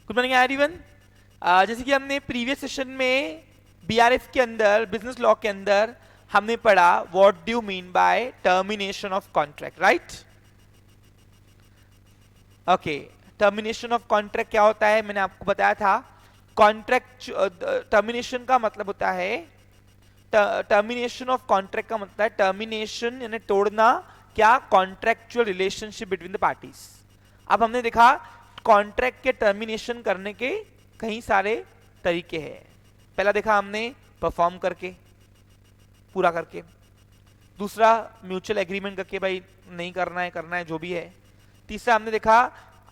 Good morning everyone. जैसे कि हमने प्रीवियस सेशन में बीआरएफ के अंदर, बिजनेस लॉ के अंदर हमने पढ़ा what do you mean by termination of contract, right? Okay, termination of contract क्या होता है मैंने आपको बताया था। कॉन्ट्रैक्ट टर्मिनेशन का मतलब होता है, टर्मिनेशन ऑफ कॉन्ट्रैक्ट का मतलब है टर्मिनेशन यानी तोड़ना क्या, contractual relationship between the parties. अब हमने देखा कॉन्ट्रैक्ट के टर्मिनेशन करने के कई सारे तरीके हैं। पहला देखा हमने परफॉर्म करके, पूरा करके। दूसरा म्यूचुअल एग्रीमेंट करके, भाई नहीं करना है जो भी है। तीसरा हमने देखा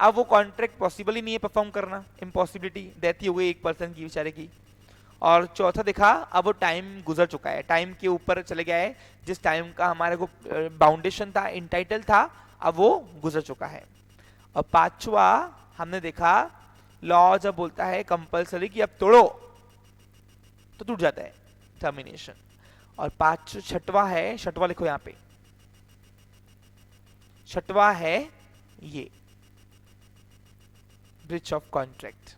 अब वो कॉन्ट्रैक्ट पॉसिबल ही नहीं है परफॉर्म करना, इम्पॉसिबिलिटी, डेथ ही हो गई एक पर्सन की, बेचारे की। और चौथा देखा अब वो टाइम गुजर चुका है, टाइम के ऊपर चले गया है, जिस टाइम का हमारे को बाउंडेशन था, इंटाइटल था, अब वो गुजर चुका है। और पांचवा हमने देखा लॉ जब बोलता है कंपलसरी कि अब तोड़ो तो टूट जाता है, टर्मिनेशन। और छठवा है, छठवा लिखो यहां पे, छठवा है ये ब्रीच ऑफ कॉन्ट्रैक्ट।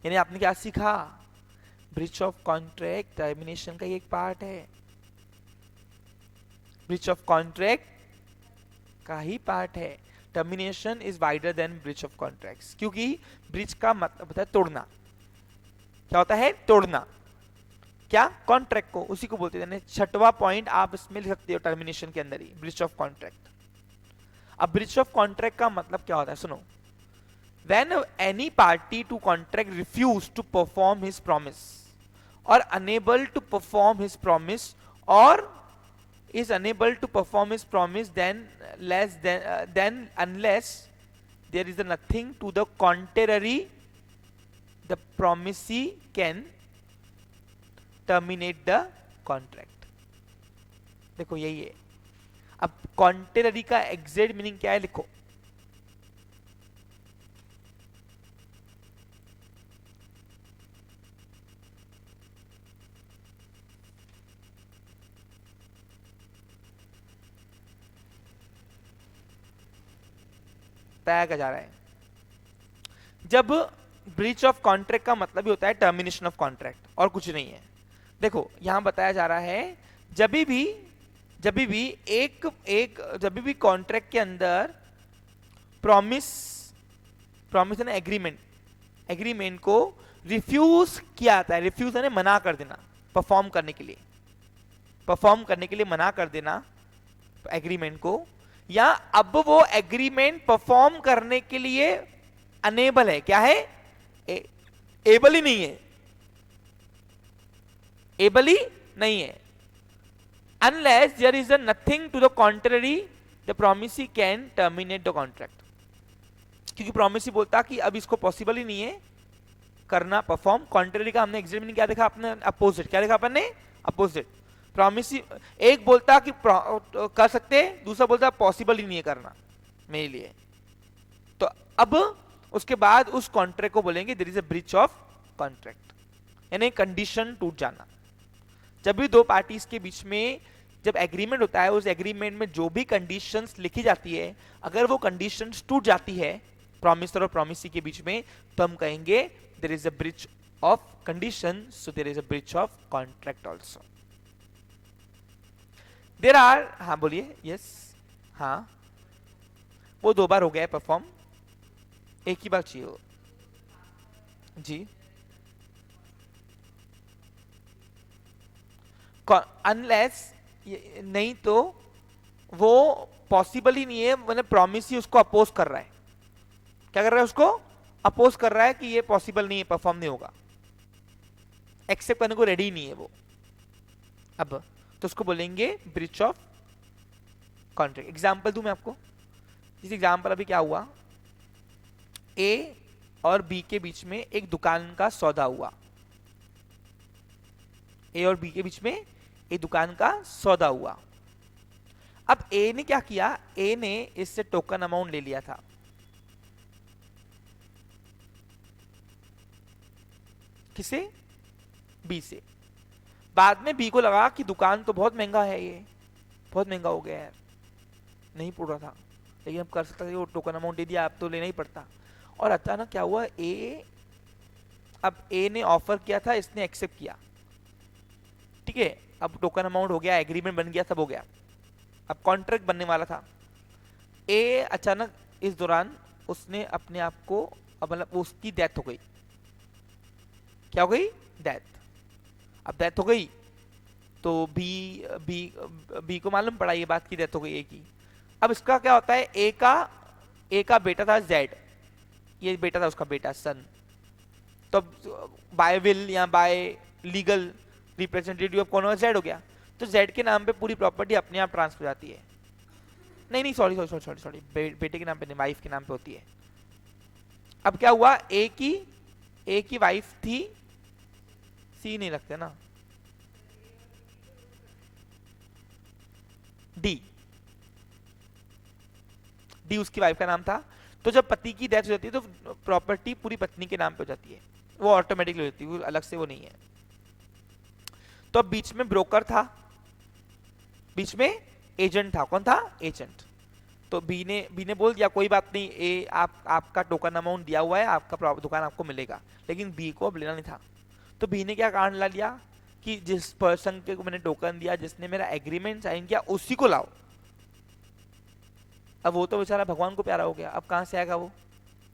यानी आपने क्या सीखा, ब्रीच ऑफ कॉन्ट्रैक्ट टर्मिनेशन का एक पार्ट है, ब्रीच ऑफ कॉन्ट्रैक्ट का ही पार्ट है। Termination is wider than breach of contracts, क्योंकि ब्रीच का मतलब होता है तोड़ना। क्या होता है? तोड़ना। क्या? कॉन्ट्रैक्ट को, उसी को बोलते हैं। छठवां पॉइंट आप इसमें लिख सकते हो टर्मिनेशन के अंदर ही, ब्रीच ऑफ कॉन्ट्रैक्ट। अब ब्रीच ऑफ कॉन्ट्रैक्ट का मतलब क्या होता है, सुनो। When any party to contract refuse to perform his promise or unable to perform his promise or is unable to perform his promise then unless there is nothing to the contrary, the promisee can terminate the contract. देखो यही है। अब contrary का exact meaning क्या है लिखो। बताया जा रहा है, जब ब्रीच ऑफ कॉन्ट्रैक्ट का मतलब ही होता है टर्मिनेशन ऑफ कॉन्ट्रैक्ट, और कुछ नहीं है। देखो यहां बताया जा रहा है जब भी कॉन्ट्रैक्ट के अंदर प्रॉमिस यानी एग्रीमेंट को रिफ्यूज किया जाता है। रिफ्यूज यानी मना कर देना, परफॉर्म करने के लिए मना कर देना एग्रीमेंट को, या अब वो एग्रीमेंट परफॉर्म करने के लिए अनेबल है। क्या है? एबल ही नहीं है, एबल ही नहीं है। Unless there is nothing to the contrary the promisee can terminate the contract. क्योंकि प्रोमिसी बोलता कि अब इसको पॉसिबल ही नहीं है करना परफॉर्म। कॉन्ट्ररी का हमने एग्जैक्ट मीनिंग क्या देखा आपने? अपोजिट। क्या देखा अपन ने? अपोजिट। प्रॉमिसी एक बोलता कि कर सकते, दूसरा बोलता पॉसिबल ही नहीं है करना मेरे लिए। तो अब उसके बाद उस कॉन्ट्रैक्ट को बोलेंगे there is a breach of contract, यानी कंडीशन टूट जाना। जब भी दो पार्टीज के बीच में जब एग्रीमेंट होता है, उस एग्रीमेंट में जो भी कंडीशंस लिखी जाती है, अगर वो कंडीशंस टूट जाती है प्रॉमिसर और प्रॉमिसी के बीच में, तो हम कहेंगे there is a breach of condition, so there is a breach of contract also. There are, हाँ बोलिए। यस, हाँ वो 2 बार हो गया है परफॉर्म, एक ही बार चाहिए हो जी। अनलेस नहीं तो वो पॉसिबल ही नहीं है, मैंने प्रॉमिस ही उसको अपोज कर रहा है। क्या कर रहा है? उसको अपोज कर रहा है कि ये पॉसिबल नहीं है, परफॉर्म नहीं होगा, एक्सेप्ट करने को रेडी नहीं है वो। अब तो उसको बोलेंगे ब्रीच ऑफ कॉन्ट्रैक्ट। एग्जांपल दूं मैं आपको। इस एग्जांपल अभी क्या हुआ, ए और बी के बीच में एक दुकान का सौदा हुआ। ए और बी के बीच में एक दुकान का सौदा हुआ। अब ए ने क्या किया, ए ने इससे टोकन अमाउंट ले लिया था। किसे? बी से। बाद में बी को लगा कि दुकान तो बहुत महंगा है, ये बहुत महंगा हो गया है, नहीं पूरा था, लेकिन अब कर सकता है, वो टोकन अमाउंट दे दिया, आप तो लेना ही पड़ता। और अचानक क्या हुआ, अब ए ने ऑफर किया था, इसने एक्सेप्ट किया, ठीक है, अब टोकन अमाउंट हो गया, एग्रीमेंट बन गया, सब हो गया, अब कॉन्ट्रैक्ट बनने वाला था। ए अचानक इस दौरान उसने अपने आप को, अब मतलब उसकी डेथ हो गई। क्या हो गई? डेथ। अब डेथ हो गई तो बी बी बी को मालूम पड़ा ये बात की डेथ हो गई ए की। अब इसका क्या होता है, ए का बेटा था जेड, ये बेटा था उसका बेटा सन, तो बाय विल या बाय लीगल रिप्रेजेंटेटिव ऑफ कौन हो, जेड हो गया। तो जेड के नाम पे पूरी प्रॉपर्टी अपने आप ट्रांसफर हो जाती है। नहीं सॉरी सॉरी सॉरी सॉरी, बेटे के नाम पे नहीं, वाइफ के नाम पे होती है। अब क्या हुआ, ए की वाइफ थी, सी नहीं रखते ना, डी उसकी वाइफ का नाम था। तो जब पति की डेथ हो जाती है तो प्रॉपर्टी पूरी पत्नी के नाम पे हो जाती है, वो ऑटोमेटिकली हो जाती है, वो अलग से वो नहीं है। तो अब बीच में ब्रोकर था, बीच में एजेंट था, कौन था? एजेंट। तो बी ने बोल दिया कोई बात नहीं, ए आपका टोकन अमाउंट दिया हुआ है, आपका दुकान आपको मिलेगा, लेकिन बी को अब लेना नहीं था। तो बी ने क्या कारण ला लिया कि जिस पर्सन के को मैंने टोकन दिया, जिसने मेरा एग्रीमेंट साइन किया, उसी को लाओ। अब वो तो बेचारा भगवान को प्यारा हो गया, अब कहां से आएगा वो?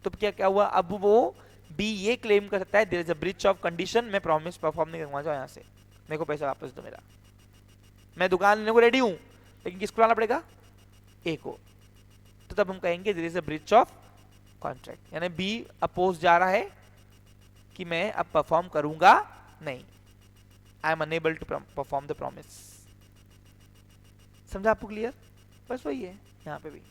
तो क्या हुआ, अब वो बी ये क्लेम कर सकता है there is a breach of condition, मैं प्रॉमिस परफॉर्म नहीं करूंगा, जाओ यहां से, मेरे को पैसा वापस दो मेरा, मैं दुकान लेने को रेडी हूं, लेकिन किसको लाना पड़ेगा? ए को। तो तब हम कहेंगे there is a breach of contract, यानी बी अपोज जा रहा है कि मैं अब परफॉर्म करूंगा नहीं, I am unable to perform the promise. समझा आपको क्लियर? बस वही है यहां पे भी।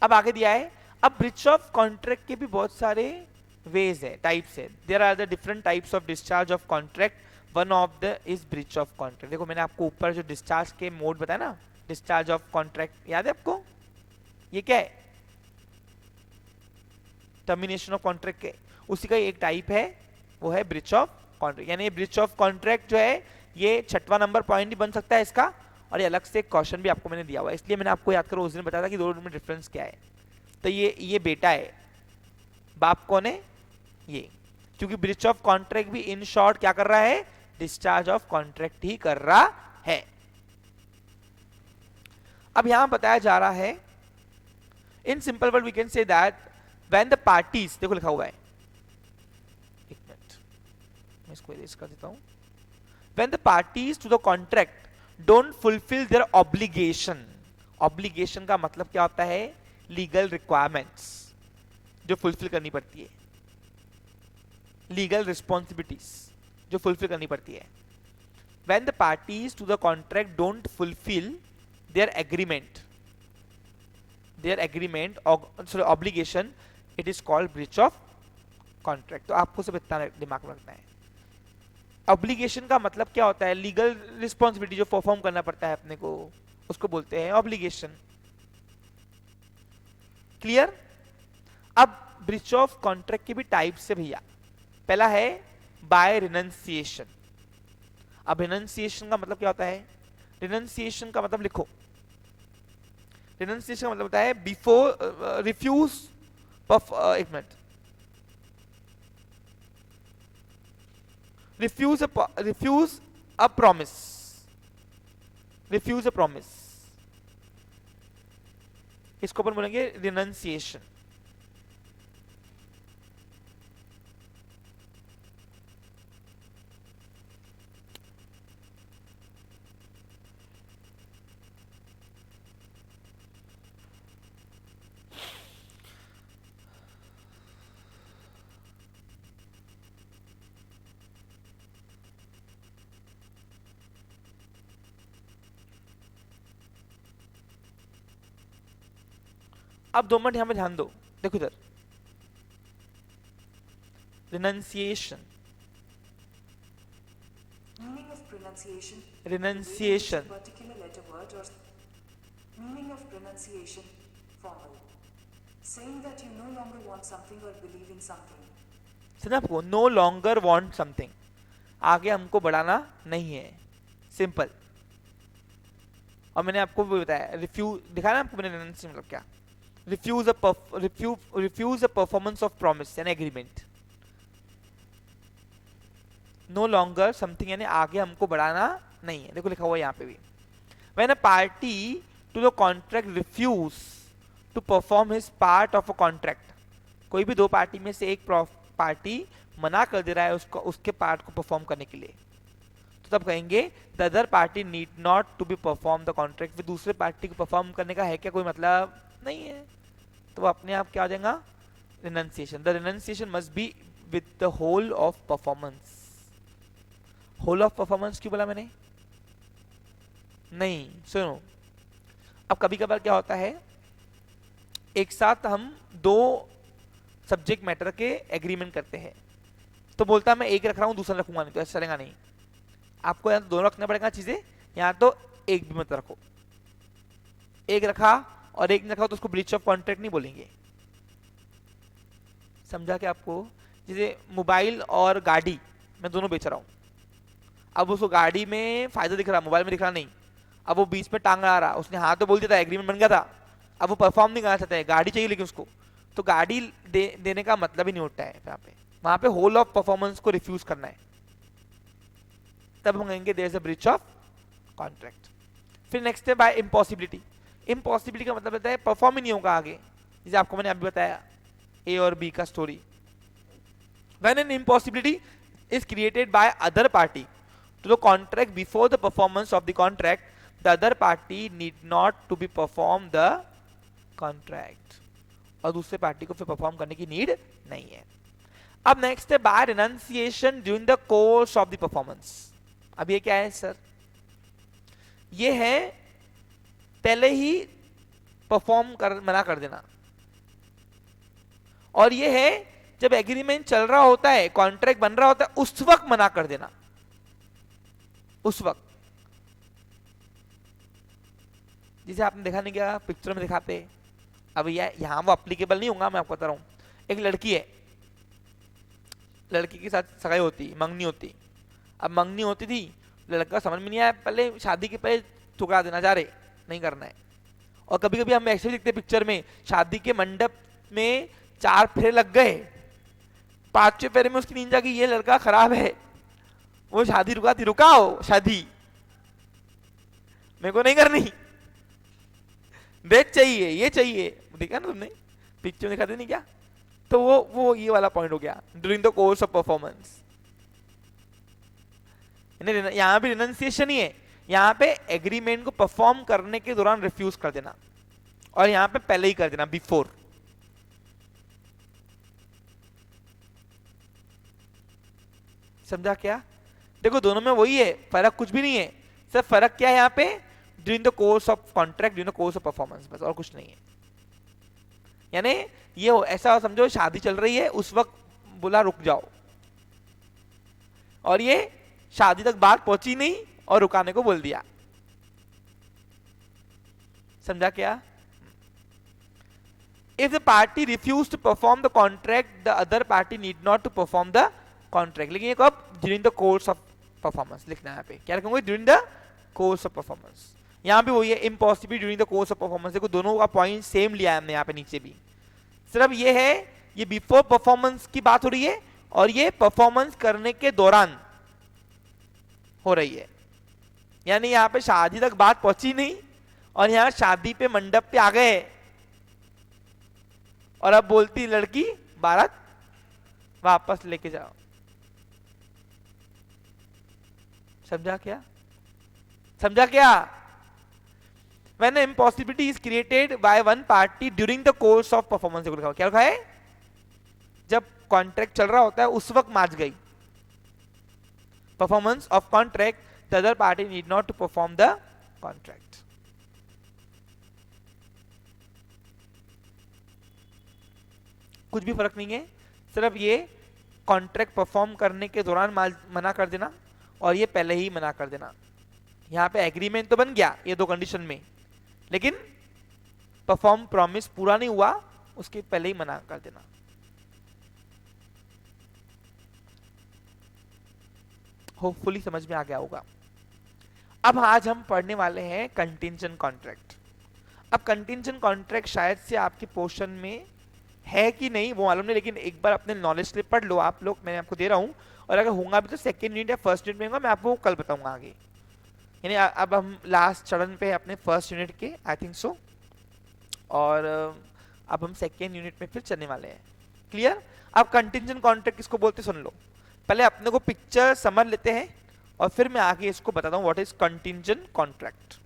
अब आगे दिया है, अब ब्रीच ऑफ कॉन्ट्रैक्ट के भी बहुत सारे वेज है, टाइप्स है। There are the different types of discharge of contract, one of the is breach of contract. देखो मैंने आपको ऊपर जो डिस्चार्ज के मोड बताया ना, डिस्चार्ज ऑफ कॉन्ट्रैक्ट, याद है आपको? ये क्या है? टर्मिनेशन ऑफ कॉन्ट्रैक्ट के उसी का एक टाइप है, वो है ब्रीच ऑफ कॉन्ट्रैक्ट। यानी ब्रीच ऑफ कॉन्ट्रैक्ट जो है ये 6वां नंबर पॉइंट भी बन सकता है इसका, और ये अलग से एक क्वेश्चन भी आपको मैंने दिया हुआ है, इसलिए मैंने आपको याद करो उस दिन बताया था कि दोनों में डिफरेंस क्या है। तो ये बेटा है, बाप कौन है? ये, क्योंकि ब्रीच ऑफ कॉन्ट्रैक्ट भी इन शॉर्ट क्या कर रहा है? डिस्चार्ज ऑफ कॉन्ट्रैक्ट ही कर रहा है। अब यहां बताया जा रहा है, in simple word we can say that when the parties, देखो लिखा हुआ है, एक मिनट मैं इसको इरेज कर देता हूं, when the parties to the contract don't fulfil their obligation, obligation का मतलब क्या होता है? लीगल रिक्वायरमेंट्स जो फुलफिल करनी पड़ती है, लीगल रिस्पॉन्सिबिलिटीज जो फुलफिल करनी पड़ती है। When the parties to the contract don't fulfil their agreement or sorry obligation, it is called breach of contract। तो आपको सब इतना दिमाग में रखना है। ऑब्लिगेशन का मतलब क्या होता है? लीगल रिस्पॉन्सिबिलिटी जो परफॉर्म करना पड़ता है अपने को, उसको बोलते हैं ऑब्लिगेशन। क्लियर? अब ब्रीच ऑफ कॉन्ट्रैक्ट के भी टाइप्स है भैया। पहला है बाय रिनंसिएशन। अब रिनंसिएशन का मतलब क्या होता है? रिनंसिएशन का मतलब लिखो, रिनंसिएशन का मतलब होता है बिफोर रिफ्यूज, एक minute, refuse a promise, refuse a promise, इसको अपन बोलेंगे रिनंसिएशन। अब 2 मिनट यहां पे ध्यान दो, देखो इधर, renunciation, Meaning of pronunciation. Renunciation, Particular letter word or meaning of pronunciation. Formal. Saying that you no longer want something or believe in something. सुना आपको? नो लॉन्गर वांट समथिंग, आगे हमको बढ़ाना नहीं है, सिंपल। और मैंने आपको भी बताया रिफ्यूज, दिखाया ना आपको मैंने रेनंसिएशन मतलब क्या, refuse a performance of promise यानी एग्रीमेंट, नो लॉन्गर समथिंग यानी आगे हमको बढ़ाना नहीं है। देखो लिखा हुआ है यहाँ पे भी, when a party to the contract refuse to perform his part of a contract, कोई भी दो पार्टी में से एक पार्टी मना कर दे रहा है उसको उसके पार्ट को परफॉर्म करने के लिए, तो तब कहेंगे the other party need not to be perform the contract, फिर दूसरे पार्टी को परफॉर्म करने का है क्या कोई मतलब नहीं है, तो वो अपने आप क्या हो जाएगा renunciation. The renunciation must be with the whole of performance. Whole of performance क्यों बोला मैंने, नहीं सुनो, अब कभी कभार क्या होता है एक साथ हम दो सब्जेक्ट मैटर के एग्रीमेंट करते हैं, तो बोलता मैं एक रख रहा हूं दूसरा रखूंगा नहीं, तो ऐसा चलेगा नहीं, आपको यहाँ तो दोनों रखना पड़ेगा चीजें, यहाँ तो एक भी मत रखो, एक रखा और एक नहीं रखा तो उसको ब्रीच ऑफ कॉन्ट्रैक्ट नहीं बोलेंगे। समझा क्या आपको, जैसे मोबाइल और गाड़ी मैं दोनों बेच रहा हूं, अब उसको गाड़ी में फायदा दिख रहा, मोबाइल में दिख रहा नहीं, अब वो बीच में टांग आ रहा, उसने हाँ तो बोल दिया था, एग्रीमेंट बन गया था, अब वो परफॉर्म नहीं करना चाहता है, गाड़ी चाहिए लेकिन उसको, तो गाड़ी देने का मतलब ही नहीं होता है यहाँ पे, वहां पे होल ऑफ परफॉर्मेंस को रिफ्यूज करना है, तब हम कहेंगे there is a breach of contract. फिर नेक्स्ट है बाय इम्पॉसिबिलिटी। इम्पॉसिबिलिटी का मतलब होता है परफॉर्म ही नहीं होगा आगे, जैसे आपको मैंने अभी बताया ए और बी का story, when an impossibility is created by other party to the contract before the performance of the contract, the other party need not to be perform the contract, और दूसरे पार्टी को फिर परफॉर्म करने की need नहीं है। अब next है by renunciation during the course of the performance. अब ये क्या है सर, ये है पहले ही परफॉर्म कर मना कर देना, और ये है जब एग्रीमेंट चल रहा होता है, कॉन्ट्रैक्ट बन रहा होता है, उस वक्त मना कर देना, उस वक्त। जिसे आपने देखा नहीं क्या पिक्चर में दिखाते, अब यहां वो अप्लीकेबल नहीं होगा, मैं आपको बता रहा हूं। एक लड़की है, लड़की के साथ सगाई होती, मंगनी होती, अब मंगनी होती थी, लड़का समझ में नहीं आया, पहले शादी के पहले ठुकरा देना, जा रहे नहीं करना है। और कभी कभी हम ऐसे दिखते पिक्चर में, शादी के मंडप में 4 फेरे लग गए, 5वें फेरे में उसकी नींद जागी, ये लड़का खराब है, वो शादी रुकाती, रुकाओ शादी मेरे को नहीं करनी, डेट चाहिए, ये चाहिए, देखा ना तुमने पिक्चर में दिखाते नहीं क्या, तो वो ये वाला पॉइंट हो गया during the course of performance. यहां पे रिनंसिएशन ही है, यहां पे एग्रीमेंट को परफॉर्म करने के दौरान रिफ्यूज कर देना, और यहां पे पहले ही कर देना बिफोर। समझा क्या, देखो दोनों में वही है, फर्क कुछ भी नहीं है, सिर्फ फर्क क्या है यहाँ पे, during the course of contract, during the course of performance, बस और कुछ नहीं है। यानी ये हो ऐसा समझो शादी चल रही है, उस वक्त बोला रुक जाओ, और ये शादी तक बात पहुंची नहीं और रुकाने को बोल दिया। समझा क्या, if the party refuse to perform the contract, the other party need not to perform the contract, लेकिन ये कब, during the course of performance लिखना है यहाँ पे, क्या रखूंगा during the course of performance. यहाँ पे वही है impossible during the course of performance, देखो दोनों का पॉइंट सेम लिया है हमने यहाँ पे नीचे भी, सिर्फ ये है ये बिफोर परफॉर्मेंस की बात हो रही है, और ये परफॉर्मेंस करने के दौरान हो रही है, यानी यहाँ पे शादी तक बात पहुंची नहीं, और यहाँ शादी पे मंडप पे आ गए, और अब बोलती लड़की बारात वापस लेके जाओ। समझा क्या, समझा क्या, when an impossibility is created by one party during the course of performance, क्या लिखा है, जब कॉन्ट्रैक्ट चल रहा होता है उस वक्त मार्च गई, performance of contract the other party need not to perform the contract. कुछ भी फर्क नहीं है, सिर्फ ये कॉन्ट्रैक्ट परफॉर्म करने के दौरान मना कर देना, और ये पहले ही मना कर देना। यहाँ पे एग्रीमेंट तो बन गया ये दो कंडीशन में, लेकिन परफॉर्म प्रॉमिस पूरा नहीं हुआ, उसके पहले ही मना कर देना। होपफुली समझ में आ गया होगा। अब आज हम पढ़ने वाले हैं कंटिंजेंट कॉन्ट्रैक्ट। अब कंटिंजेंट कॉन्ट्रैक्ट शायद से आपके पोर्शन में है कि नहीं वो मालूम नहीं, लेकिन एक बार अपने नॉलेज स्लिप पढ़ लो आप लोग, मैंने आपको दे रहा हूँ। और अगर होगा भी तो सेकेंड यूनिट या फर्स्ट यूनिट में होगा, मैं आपको कल बताऊंगा आगे। यानी अब हम लास्ट चरण पे हैं अपने फर्स्ट यूनिट के, आई थिंक सो। और अब हम सेकेंड यूनिट में फिर चलने वाले हैं। क्लियर? अब कंटिंजेंट कॉन्ट्रैक्ट किसको बोलते सुन लो। पहले अपने को पिक्चर समझ लेते हैं और फिर मैं आगे इसको बताता हूँ व्हाट इज कंटिंजेंट कॉन्ट्रैक्ट।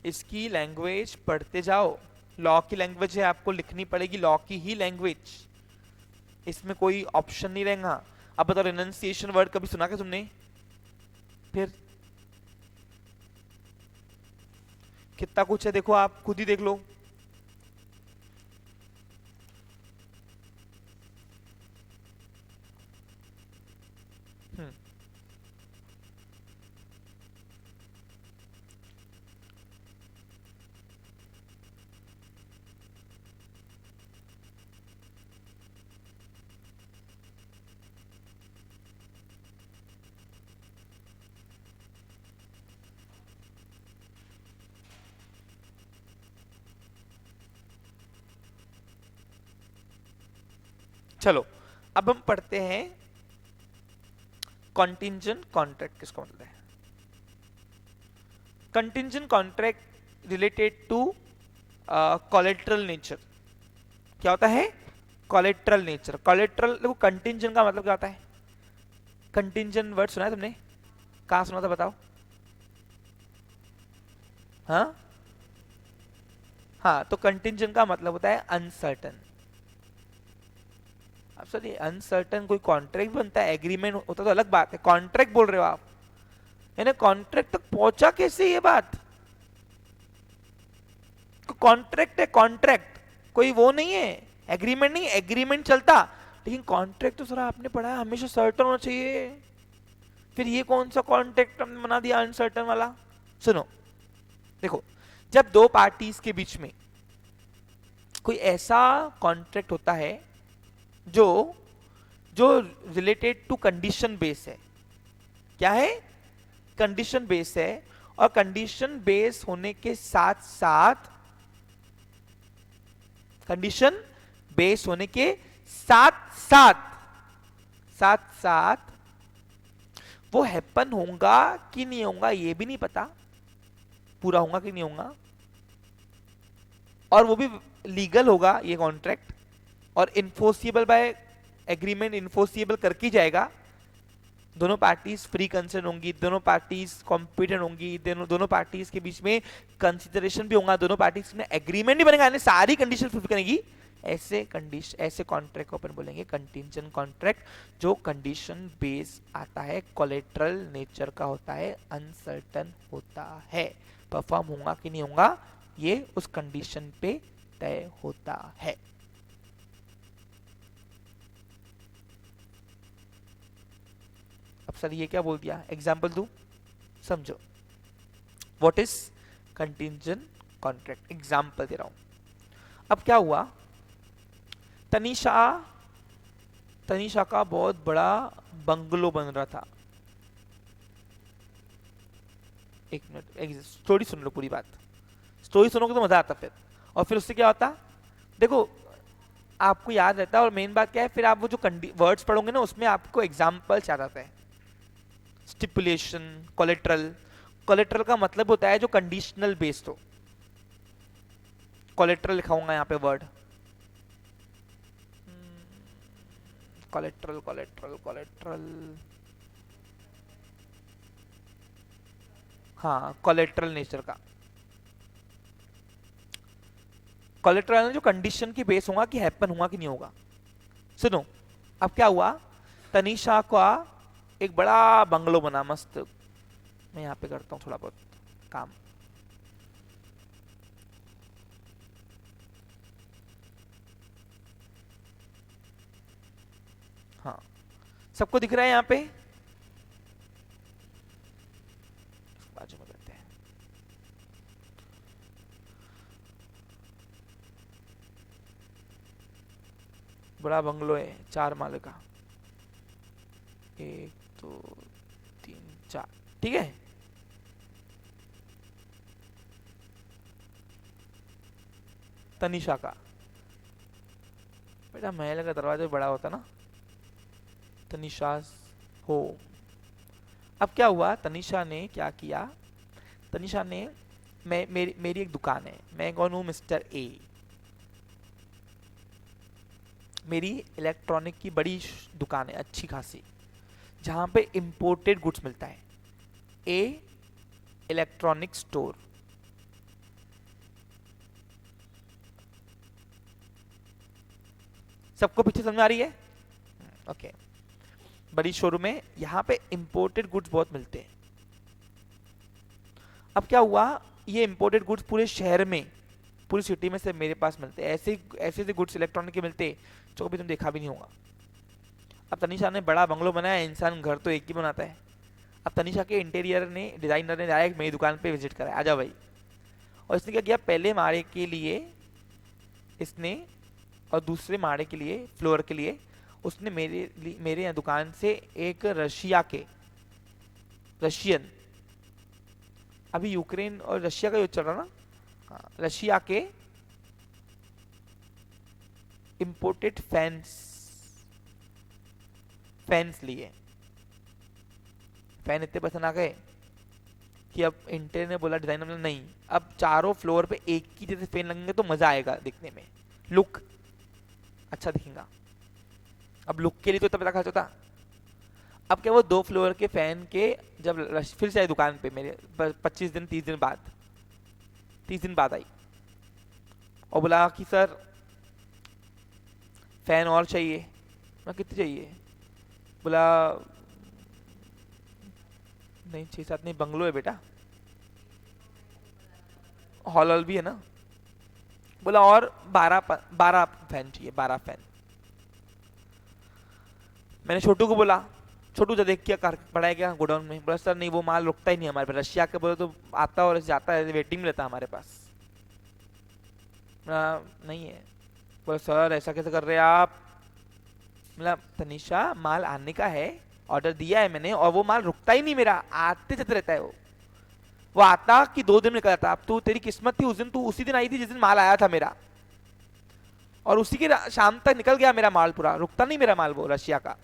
इसकी लैंग्वेज पढ़ते जाओ। लॉ की लैंग्वेज है, आपको लिखनी पड़ेगी लॉ की ही लैंग्वेज, इसमें कोई ऑप्शन नहीं रहेगा। अब बताओ, रिनंसिएशन वर्ड कभी सुना क्या तुमने? फिर कितना कुछ है, देखो आप खुद ही देख लो। हम्म चलो अब हम पढ़ते हैं कंटिंजेंट कॉन्ट्रैक्ट किसको मतलब है। Contingent contract related to collateral nature. क्या होता है? Collateral nature. कोलेटरल देखो, कंटिंजेंट का मतलब क्या होता है? कंटिंजेंट वर्ड सुना है तुमने? कहाँ सुना था बताओ? हाँ हाँ, तो कंटिंजेंट का मतलब होता है अनसर्टन। अब सर ये अनसर्टन कोई कॉन्ट्रैक्ट बनता है, एग्रीमेंट होता तो अलग बात है, कॉन्ट्रैक्ट बोल रहे हो आप, यानी कॉन्ट्रैक्ट तक पहुंचा कैसे ये बात? कॉन्ट्रैक्ट है, कॉन्ट्रैक्ट कोई वो नहीं है, एग्रीमेंट नहीं, एग्रीमेंट चलता, लेकिन कॉन्ट्रैक्ट तो सर आपने पढ़ा है हमेशा सर्टन होना चाहिए। फिर ये कौन सा कॉन्ट्रैक्ट हमने बना दिया अनसर्टन वाला? सुनो देखो, जब दो पार्टीज के बीच में कोई ऐसा कॉन्ट्रैक्ट होता है जो जो रिलेटेड टू कंडीशन बेस है। क्या है? कंडीशन बेस है। और कंडीशन बेस होने के साथ साथ, कंडीशन बेस होने के साथ साथ साथ साथ वो हैपन होगा कि नहीं होगा ये भी नहीं पता, पूरा होगा कि नहीं होगा, और वो भी लीगल होगा ये कॉन्ट्रैक्ट, और इन्फोर्सिबल बाय एग्रीमेंट, इन्फोर्सिबल करके जाएगा। दोनों पार्टीज फ्री कंसर्न होंगी, दोनों पार्टीज कॉम्पिटेंट होंगी, दोनों पार्टीज के बीच में कंसिडरेशन भी होगा, दोनों पार्टीज में एग्रीमेंट भी बनेगा, यानी सारी कंडीशन फुलफिल करेगी। ऐसे कंडीशन, ऐसे कॉन्ट्रैक्ट को अपन बोलेंगे कंटिंजेंट कॉन्ट्रैक्ट, जो कंडीशन बेस आता है, कोलेटरल नेचर का होता है, अनसर्टन होता है, परफॉर्म होगा कि नहीं होगा ये उस कंडीशन पे तय होता है। अब सर ये क्या बोल दिया, एग्जाम्पल दू समझो। What is contingent contract, example दे रहा हूं। अब क्या हुआ, तनीषा तनीषा का बहुत बड़ा बंगलो बन रहा था। एक मिनट, स्टोरी सुन लो पूरी बात, स्टोरी सुनोगे तो मजा आता फिर। और फिर उससे क्या होता, देखो आपको याद रहता है, और मेन बात क्या है, फिर आप वो जो वर्ड्स पढ़ोगे ना उसमें आपको एग्जाम्पल याद आता है। स्टिपुलेशन, कोलेट्रल, कोलेट्रल का मतलब होता है जो कंडीशनल बेस्ड हो। कोलेट्रल लिखाऊंगा यहाँ पे वर्ड, कोलेट्रल कोलेट्रल कोलेट्रल, हाँ कोलेट्रल नेचर का। कोलेट्रल जो कंडीशन की बेस होगा कि हैपन होगा कि नहीं होगा। सुनो अब क्या हुआ, तनीषा का एक बड़ा बंगलो बना मस्त। मैं यहाँ पे करता हूँ थोड़ा बहुत काम। हाँ सबको दिख रहा है यहाँ पे, बाजू में करते हैं। बड़ा बंगलो है 4 माले का, 1 2 3 4, ठीक है। तनिषा का बेटा महल का दरवाजा बड़ा होता ना, तनिषा हो। अब क्या हुआ, तनिषा ने क्या किया, तनिषा ने मेरी एक दुकान है, मैं कौन हूं, मिस्टर ए। मेरी इलेक्ट्रॉनिक की बड़ी दुकान है अच्छी खासी, जहां पे इंपोर्टेड गुड्स मिलता है, ए इलेक्ट्रॉनिक स्टोर। सबको पीछे समझ आ रही है? ओके। बड़ी शोरूम है, यहाँ पे इंपोर्टेड गुड्स बहुत मिलते हैं। अब क्या हुआ, ये इंपोर्टेड गुड्स पूरे शहर में, पूरी सिटी में से मेरे पास मिलते हैं। ऐसे ऐसे गुड्स इलेक्ट्रॉनिक के मिलते जो कभी तुम देखा भी नहीं होगा। अब तनिषा ने बड़ा बंगलो बनाया, इंसान घर तो एक ही बनाता है। अब तनिषा के इंटीरियर ने, डिजाइनर ने डायरेक्ट मेरी दुकान पे विजिट करा, आजा भाई। और इसने क्या किया, पहले माड़े के लिए इसने और दूसरे माड़े के लिए, फ्लोर के लिए उसने मेरे यहाँ दुकान से एक रशियन, अभी यूक्रेन और रशिया का युद्ध चल रहा ना, हाँ, रशिया के इंपोर्टेड फैंस लिए। फैन इतने पसंद आ गए कि अब इंटेल ने बोला, डिजाइनर ने, नहीं अब चारों फ्लोर पे एक ही जैसे फैन लगेंगे तो मजा आएगा दिखने में, लुक अच्छा दिखेगा। अब लुक के लिए तो इतना पैसा खर्च होता। अब क्या, वो 2 फ्लोर के फैन के जब फिर से आई दुकान पे मेरे 25 दिन 30 दिन बाद, 30 दिन बाद आई और बोला कि सर फैन और चाहिए। मैं कितने चाहिए? बोला नहीं 6-7 नहीं, बंगलो है बेटा, हॉल भी है ना। बोला और 12 फैन चाहिए, 12 फैन। मैंने छोटू को बोला, छोटू जो देख क्या पड़ा है क्या गोडाउन में? बोला सर नहीं वो माल रुकता ही नहीं हमारे पास, रशिया के बोले तो आता और जाता है, वेटिंग में रहता हमारे पास। नहीं है। बोला सर ऐसा कैसे कर रहे हैं आप? मतलब तनिषा माल आने का है, ऑर्डर दिया है मैंने, और वो माल रुकता ही नहीं मेरा, आते जाते रहता है वो आता कि 2 दिन में निकल जाता। अब तू, तेरी किस्मत थी उस दिन, तू उसी दिन आई थी जिस दिन माल आया था मेरा, और उसी के शाम तक निकल गया मेरा माल पूरा, रुकता नहीं मेरा माल वो रशिया का।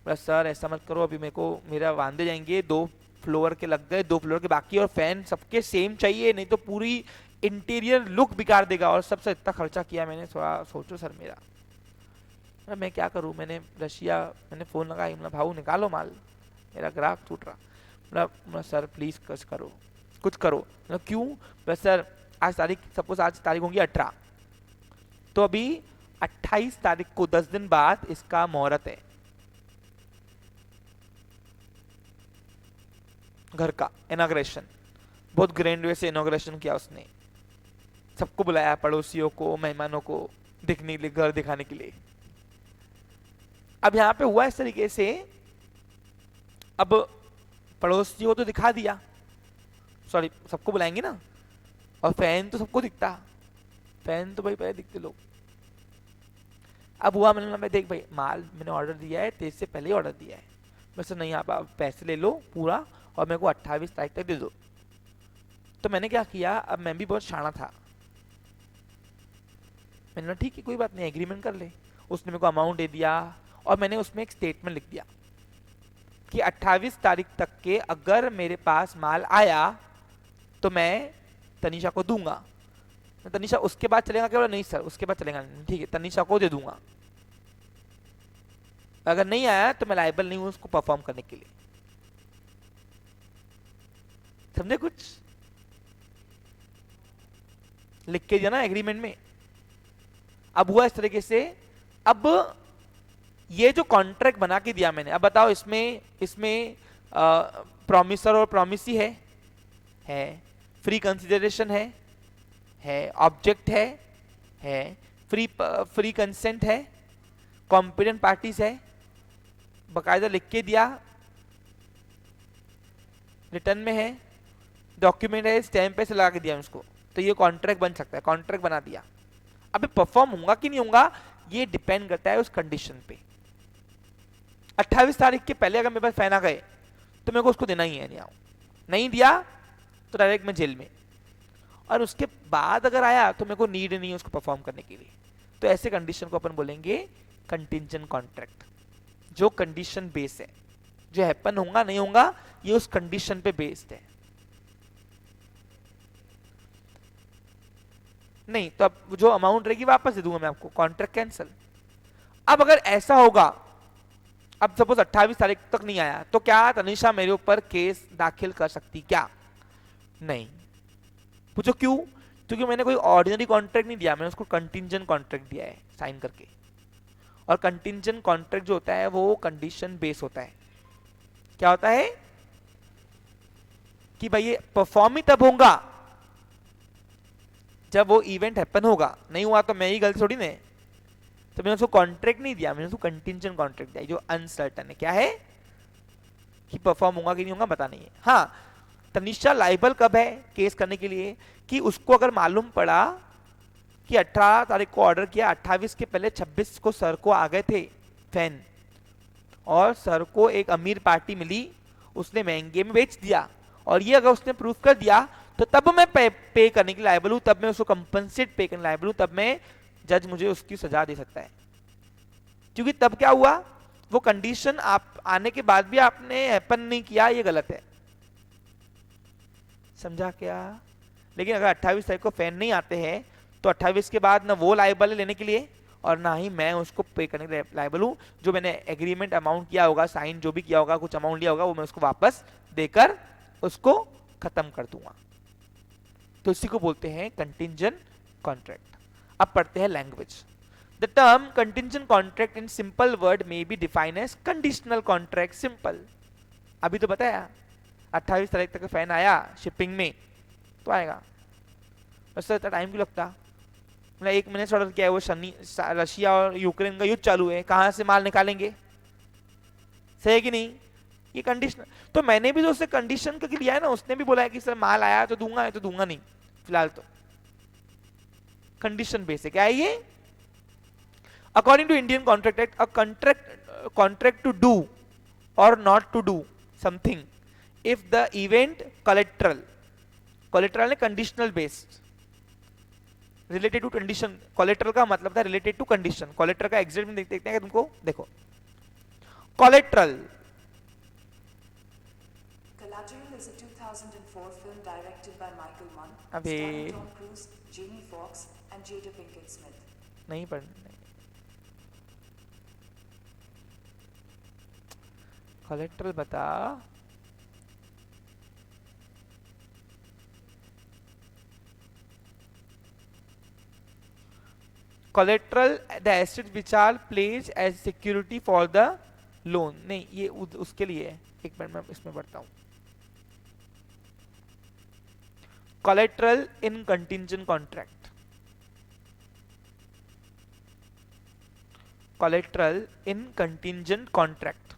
बस सर ऐसा मत करो, अभी मेरे को मेरा वांदे जाएंगे, 2 फ्लोर के लग गए, 2 फ्लोर के बाकी, और फैन सबके सेम चाहिए, नहीं तो पूरी इंटीरियर लुक बिगाड़ देगा, और सबसे इतना खर्चा किया मैंने, थोड़ा सोचो सर मेरा। मैं क्या करूं, मैंने फ़ोन लगाया, मतलब भाऊ निकालो माल, मेरा ग्राहक टूट रहा। मतलब सर प्लीज कुछ करो, कुछ करो। मतलब क्यों? बस सर आज तारीख, सपोज आज तारीख होगी 18, तो अभी 28 तारीख को 10 दिन बाद इसका मुहूर्त है घर का, इनॉग्रेशन। बहुत ग्रैंड वे से इनॉग्रेशन किया उसने, सबको बुलाया, पड़ोसियों को, मेहमानों को दिखने के लिए, घर दिखाने के लिए। अब यहाँ पे हुआ इस तरीके से, अब पड़ोसियों को तो दिखा दिया, सॉरी सबको बुलाएंगे ना, और फैन तो सबको दिखता, फैन तो भाई पहले दिखते लोग। अब हुआ, मैंने देख भाई माल मैंने ऑर्डर दिया है, तेज से पहले ही ऑर्डर दिया है, वैसे नहीं आप पैसे ले लो पूरा और मेरे को 28 तारीख तक दे दो। तो मैंने क्या किया, अब मैं भी बहुत शाना था, मैंने कहा ठीक है कोई बात नहीं, एग्रीमेंट कर ले। उसने मेरे को अमाउंट दे दिया, और मैंने उसमें एक स्टेटमेंट लिख दिया कि 28 तारीख तक के अगर मेरे पास माल आया तो मैं तनिषा को दूंगा। तनिषा उसके बाद चलेगा क्या? नहीं सर उसके बाद चलेगा नहीं, ठीक है तनिषा को दे दूंगा, अगर नहीं आया तो मैं लायबल नहीं हूं उसको परफॉर्म करने के लिए। समझे? कुछ लिख के दिया ना एग्रीमेंट में। अब हुआ इस तरीके से, अब ये जो कॉन्ट्रैक्ट बना के दिया मैंने, अब बताओ इसमें प्रॉमिसर और प्रॉमिसी है, फ्री कंसिडरेशन है, ऑब्जेक्ट है, फ्री कंसेंट है, कॉम्पिटेंट पार्टीज है, बकायदा लिख के दिया, रिटर्न में है, डॉक्यूमेंट है, स्टैम्प पे से लगा के दिया उसको, तो ये कॉन्ट्रैक्ट बन सकता है। कॉन्ट्रैक्ट बना दिया, अबे परफॉर्म होगा कि नहीं होगा ये डिपेंड करता है उस कंडीशन पे। 28 तारीख के पहले अगर मेरे पास फैन आ गए तो मेरे को उसको देना ही है, नहीं दिया तो डायरेक्ट मैं जेल में, और उसके बाद अगर आया तो मेरे को नीड नहीं है उसको परफॉर्म करने के लिए। तो ऐसे कंडीशन को अपन बोलेंगे कंटिंजेंट कॉन्ट्रैक्ट, जो कंडीशन बेस है, जो हैपन होगा नहीं होगा ये उस कंडीशन पे बेस्ड है। नहीं तो अब जो अमाउंट रहेगी वापस दे दूंगा मैं आपको, कॉन्ट्रैक्ट कैंसिल। अब अगर ऐसा होगा, अब सपोज 28 तारीख तक नहीं आया, तो क्या तनिषा मेरे ऊपर केस दाखिल कर सकती क्या? नहीं। पूछो क्यों? क्योंकि मैंने कोई ऑर्डिनरी कॉन्ट्रैक्ट नहीं दिया, मैंने उसको कंटिंजेंट कॉन्ट्रैक्ट दिया है साइन करके। और कंटिंजेंट कॉन्ट्रैक्ट जो होता है वो कंडीशन बेस होता है। क्या होता है कि भाई ये परफॉर्म ही तब होगा जब वो इवेंट हैपन होगा, नहीं हुआ तो मैं ही गलती थोड़ी ने। तो मैंने उसको कॉन्ट्रैक्ट नहीं दिया, मैंने उसको कंटिंजेंट कॉन्ट्रैक्ट दिया जो अनसर्टन है। क्या है कि परफॉर्म होगा कि नहीं होगा पता नहीं है। हाँ, तनिषा लाइबल कब है केस करने के लिए? कि उसको अगर मालूम पड़ा कि 18 तारीख को ऑर्डर किया, 28 के पहले 26 को सर को आ गए थे फैन, और सर को एक अमीर पार्टी मिली, उसने महंगे में बेच दिया, और ये अगर उसने प्रूफ कर दिया तो तब मैं पे करने के लायबल हूं, तब मैं उसको कंपनसेट पे करने लायबल हूं, तब मैं जज मुझे उसकी सजा दे सकता है। क्योंकि तब क्या हुआ, वो कंडीशन आप आने के बाद भी आपने हैपन नहीं किया, ये गलत है। समझा क्या? लेकिन अगर 28 तारीख को फैन नहीं आते हैं तो 28 के बाद ना वो लायबल है लेने के लिए और ना ही मैं उसको पे करने के लिए लायबल हूं। जो मैंने एग्रीमेंट अमाउंट किया होगा, साइन जो भी किया होगा, कुछ अमाउंट लिया होगा, वो मैं उसको वापस देकर उसको खत्म कर दूंगा। तो इसी को बोलते हैं कंटिंजेंट कॉन्ट्रैक्ट। अब पढ़ते हैं language. The term contingent contract in simple word में be defined as conditional contract. Simple, अभी तो बताया 28 तारीख तक फैन आया शिपिंग में तो आएगा, उससे इतना टाइम क्यों लगता? मतलब 1 महीने से ऑर्डर किया है, वो रशिया और यूक्रेन का युद्ध चालू है, कहां से माल निकालेंगे? सही है कि नहीं? ये कंडीशन, तो मैंने भी तो उससे कंडीशन करके लिया है ना, उसने भी बोला है कि सर माल आया तो दूंगा, है तो दूंगा नहीं फिलहाल। तो कंडीशन बेस है। क्या है ये? According to Indian contract act, a contract to do और not to do something if the event collateral ने conditional based related to condition. Collateral का मतलब था रिलेटेड टू कंडीशन। कोलेटरल का एग्जैक्ट में देखते हैं तुमको, देखो collateral Collateral is a 2004 film directed by Michael Mann, अबे starring Tom Cruise, Jamie Foxx, and Jada Pinkett Smith. नहीं पढ़ना। कोलेटरल बता। collateral the assets which are placed as security for the loan। नहीं, ये उसके लिए है। एक मिनट मैं इसमें पढ़ता हूं। collateral in contingent contract, collateral in contingent contract।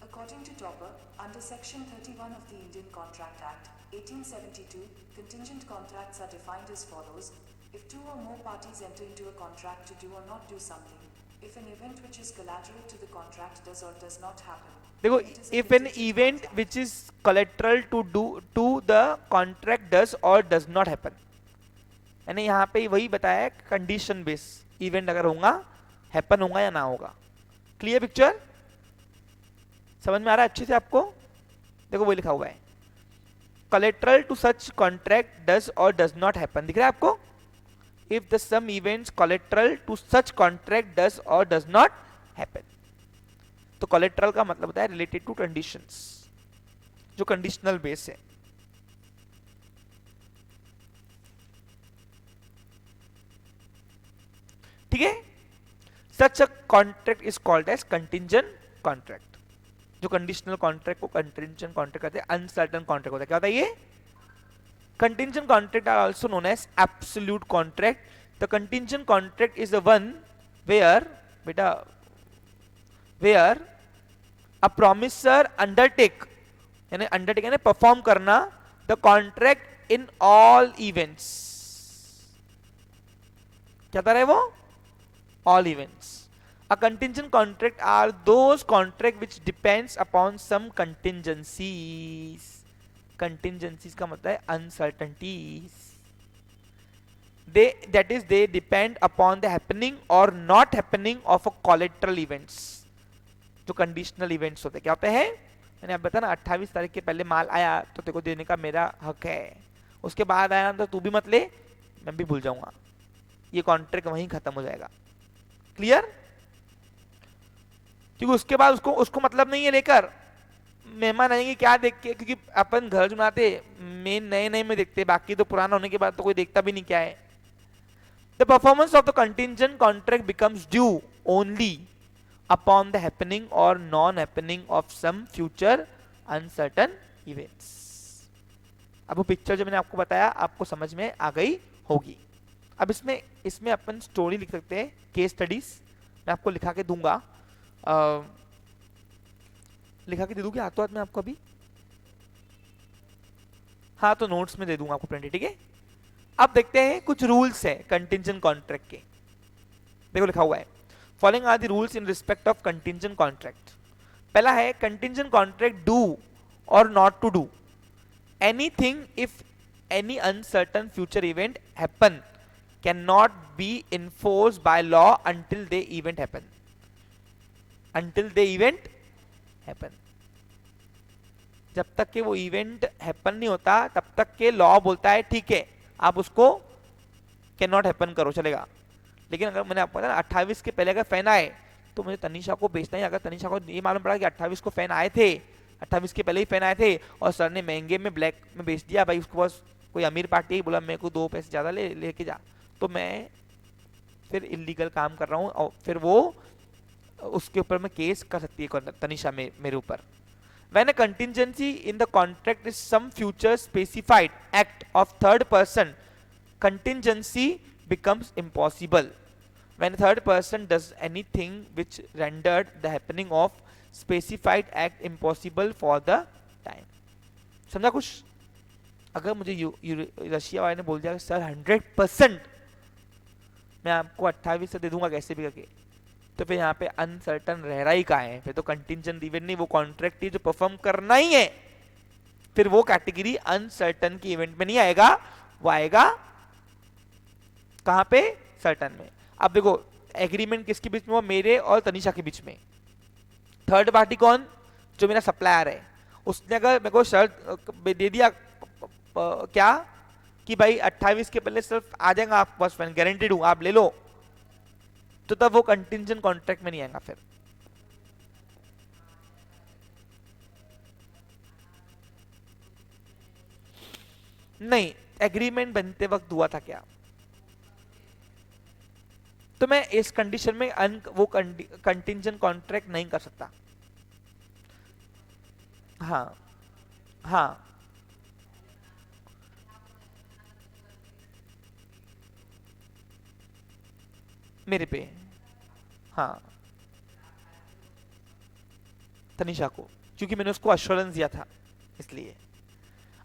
According to Topper, under Section 31 of the Indian Contract Act, 1872, contingent contracts are defined as follows. If two or more parties enter into a contract to do or not do something, if an event which is collateral to the contract does or does not happen, देखो, it is a if an contingent event contract. which is collateral to the contract does or does not happen, यानी यहाँ पे वही बताया condition base, event अगर होगा, happen होगा या ना होगा। Clear picture? समझ में आ रहा है अच्छे से आपको? देखो वही लिखा हुआ है, collateral to such contract does or does not happen। दिख रहा है आपको? if the some events collateral to such contract does or does not happen। तो collateral का मतलब होता है related to conditions, जो conditional base है। ठीक है? such a contract is called as contingent contract। जो conditional contract को contingent contract कहते हैं, uncertain contract होता है। क्या होता है ये? Contingent contract are also known as absolute contract। The contingent contract is the one where a promiser undertake, यानी undertake यानी perform करना the contract in all events। क्या था रहे वो? all events. A contingent contract are those contract which depends upon some contingencies. Contingencies का मतलब है uncertainties. They depend upon the happening or not happening of a collateral events. जो conditional events होते क्या होते हैं? मैंने आप बताया ना 28 तारीख के पहले माल आया तो तेरे को देने का मेरा हक है, उसके बाद आया तो तू भी मत ले, मैं भी भूल जाऊंगा, ये कॉन्ट्रैक्ट वहीं खत्म हो जाएगा. क्लियर? क्योंकि उसके बाद उसको मतलब नहीं है लेकर मेहमान आएंगे क्या देख के, क्योंकि अपन घर बनाते मेन नए नए में देखते, बाकी तो पुराना होने के बाद तो कोई देखता भी नहीं क्या है. The performance of the contingent contract becomes due only upon the happening और non happening of some future uncertain events. अब वो पिक्चर जो मैंने आपको बताया आपको समझ में आ गई होगी. अब इसमें अपन स्टोरी लिख सकते हैं, केस स्टडीज मैं आपको लिखा के दूंगा. लिखा के दे दूं क्या हाथों हाथ में आपको अभी? हाँ तो नोट्स में दे दूंगा आपको प्रिंट, ठीक है. अब देखते हैं कुछ रूल्स है कंटिंजेंट कॉन्ट्रैक्ट के. देखो लिखा हुआ है following are the rules in respect of contingent contract. पहला है कंटिंजेंट कॉन्ट्रैक्ट डू और not to do anything if any uncertain future event happen can not be enforced by law until the event happen. Until the event happen, जब तक के वो event happen नहीं होता तब तक के लॉ बोलता है ठीक है आप उसको कैन नॉट हैपन करो, चलेगा. लेकिन अगर मैंने आपको बताया 28 के पहले अगर फैन आए तो मुझे तनीषा को बेचना ही. अगर तनीषा को ये मालूम पड़ा कि 28 को फैन आए थे, 28 के पहले ही फैन आए थे और सर ने महंगे में ब्लैक में बेच दिया, भाई उसके पास कोई अमीर पार्टी ही बोला मेरे को 2 पैसे ज्यादा लेके जा, तो मैं फिर इलीगल काम कर रहा हूँ और फिर वो उसके ऊपर में केस कर सकती है तनीषा मेरे ऊपर. When a contingency in the contract is some future specified act of third person, contingency becomes impossible. When a third person does anything which rendered the happening of specified act impossible for the time. समझा कुछ? अगर मुझे Russia वाले ने बोल दिया sir 100% मैं आपको 28 से दे दूंगा कैसे भी करके, तो फिर यहाँ पे अनसर्टन रह रहा ही का है, फिर तो कंटिंजेंट इवेंट नहीं वो कॉन्ट्रैक्ट ही जो परफॉर्म करना ही है, फिर वो कैटेगरी अनसर्टन की इवेंट में नहीं आएगा, वो आएगा कहां पे? सर्टन में. अब देखो एग्रीमेंट किसके बीच में हुआ? मेरे और तनीषा के बीच में. थर्ड पार्टी कौन? जो मेरा सप्लायर है. उसने अगर मेरे को शर्त दे दिया क्या कि भाई 28 के पहले सिर्फ आ जाएगा आपके पास फैन, गारंटीड हूं आप ले लो, तो तब वो कंटिंजेंट कॉन्ट्रैक्ट में नहीं आएगा. फिर नहीं, एग्रीमेंट बनते वक्त हुआ था क्या? तो मैं इस कंडीशन में वो कंटिंजेंट कॉन्ट्रैक्ट नहीं कर सकता. हाँ हाँ मेरे पे, हाँ तनीषा को, क्योंकि मैंने उसको अश्योरेंस दिया था इसलिए.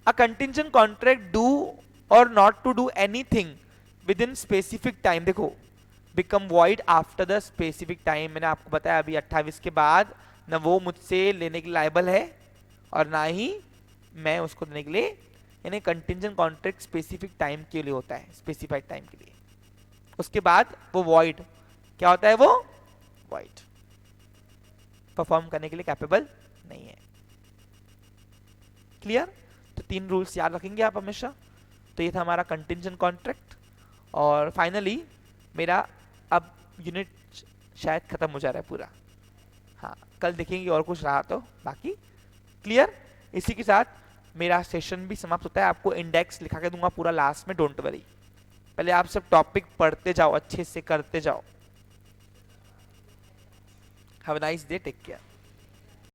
अ कंटिंजेंट कॉन्ट्रैक्ट डू और not to do anything within specific time, देखो become void after the specific time. मैंने आपको बताया अभी 28 के बाद न वो मुझसे लेने के लिए लायबल है और ना ही मैं उसको देने के लिए. यानी कंटिंजेंट कॉन्ट्रैक्ट स्पेसिफिक टाइम के लिए होता है, स्पेसिफाइड टाइम के लिए. उसके बाद वो वॉइड क्या होता है? वो वॉइड परफॉर्म करने के लिए कैपेबल नहीं है. क्लियर? तो 3 रूल्स याद रखेंगे आप हमेशा. तो ये था हमारा कंटिंजेंट कॉन्ट्रैक्ट. और फाइनली मेरा अब यूनिट शायद खत्म हो जा रहा है पूरा. हाँ कल देखेंगे और कुछ रहा तो बाकी. क्लियर? इसी के साथ मेरा सेशन भी समाप्त होता है. आपको इंडेक्स लिखा के दूंगा पूरा लास्ट में, डोंट वरी. पहले आप सब टॉपिक पढ़ते जाओ, अच्छे से करते जाओ. Have a nice day, take care.